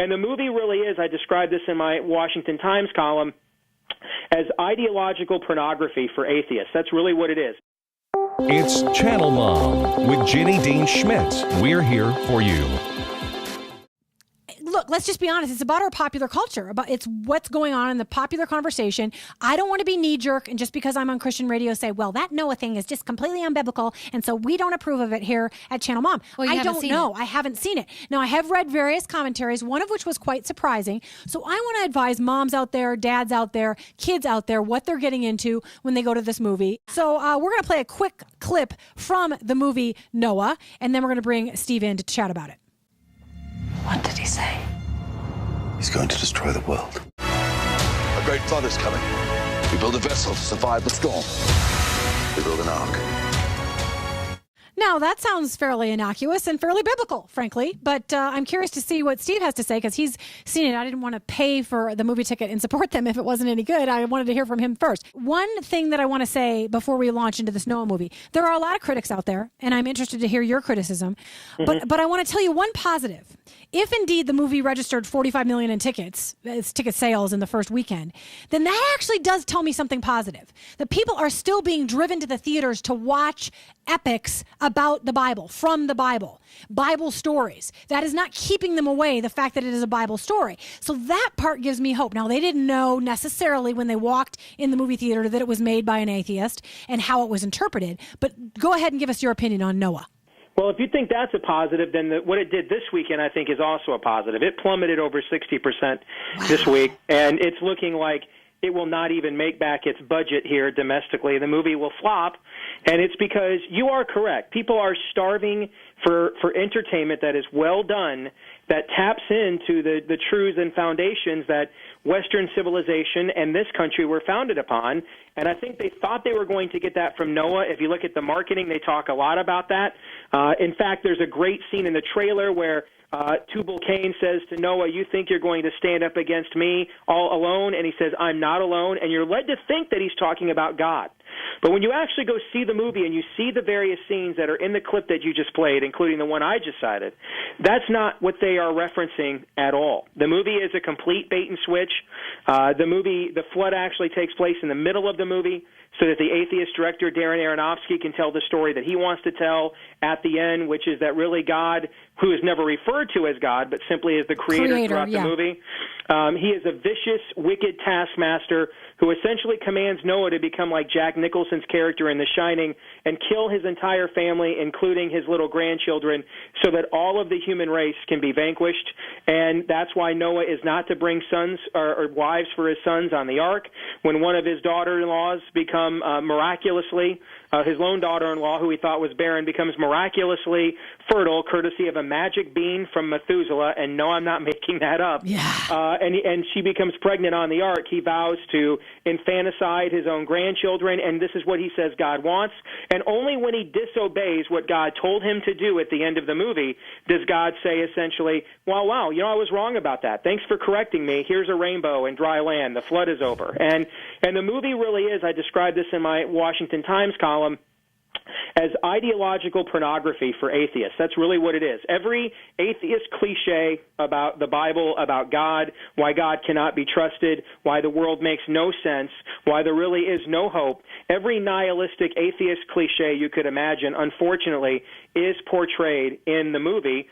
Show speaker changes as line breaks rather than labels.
And the movie really is, I described this in my Washington Times column, as ideological pornography for atheists. That's really what it is.
It's Channel Mom with Jenny Dean Schmidt. We're here for you.
Look, let's just be honest. It's about our popular culture. It's what's going on in the popular conversation. I don't want to be knee-jerk and just because I'm on Christian radio say, well, that Noah thing is just completely unbiblical, and so we don't approve of it here at Channel Mom.
Well,
I don't know. I haven't seen it. Now, I have read various commentaries, one of which was quite surprising. So I want to advise moms out there, dads out there, kids out there, what they're getting into when they go to this movie. So we're going to play a quick clip from the movie Noah, and then we're going to bring Steve in to chat about it.
What did he say?
He's going to destroy the world.
A great flood is coming. We build a vessel to survive the storm. We build an ark.
Now, that sounds fairly innocuous and fairly biblical, frankly, but I'm curious to see what Steve has to say because he's seen it. I didn't want to pay for the movie ticket and support them if it wasn't any good. I wanted to hear from him first. One thing that I want to say before we launch into this Noah movie, there are a lot of critics out there, and I'm interested to hear your criticism, but I want to tell you one positive. If indeed the movie registered 45 million in ticket sales in the first weekend, then that actually does tell me something positive. That people are still being driven to the theaters to watch epics about the Bible, from the Bible stories. That is not keeping them away, the fact that it is a Bible story. So that part gives me hope. Now, they didn't know necessarily when they walked in the movie theater that it was made by an atheist and how it was interpreted, but go ahead and give us your opinion on Noah.
Well, if you think that's a positive, then what it did this weekend, I think, is also a positive. It plummeted over 60% this week, and it's looking like it will not even make back its budget here domestically. The movie will flop, and it's because you are correct. People are starving for entertainment that is well done, that taps into the truths and foundations that Western civilization and this country were founded upon. And I think they thought they were going to get that from Noah. If you look at the marketing, they talk a lot about that. In fact, there's a great scene in the trailer where Tubal-Cain says to Noah, you think you're going to stand up against me all alone? And he says, I'm not alone. And you're led to think that he's talking about God. But when you actually go see the movie and you see the various scenes that are in the clip that you just played, including the one I just cited, that's not what they are referencing at all. The movie is a complete bait and switch. The flood actually takes place in the middle of the movie so that the atheist director, Darren Aronofsky, can tell the story that he wants to tell at the end, which is that really God, who is never referred to as God, but simply as the creator throughout the movie, he is a vicious, wicked taskmaster who essentially commands Noah to become like Jack Nicholson's character in The Shining and kill his entire family, including his little grandchildren, so that all of the human race can be vanquished. And that's why Noah is not to bring sons or wives for his sons on the ark. When one of his daughter-in-laws become miraculously, his lone daughter-in-law, who he thought was barren, becomes miraculously fertile, courtesy of a magic bean from Methuselah. And no, I'm not making that up. And she becomes pregnant on the ark. He vows to infanticide his own grandchildren, and this is what he says God wants. And only when he disobeys what God told him to do at the end of the movie does God say essentially, wow, I was wrong about that. Thanks for correcting me. Here's a rainbow and dry land. The flood is over. And the movie really is, I described this in my Washington Times column, as ideological pornography for atheists. That's really what it is. Every atheist cliche about the Bible, about God, why God cannot be trusted, why the world makes no sense, why there really is no hope, every nihilistic atheist cliche you could imagine, unfortunately, is portrayed in the movie.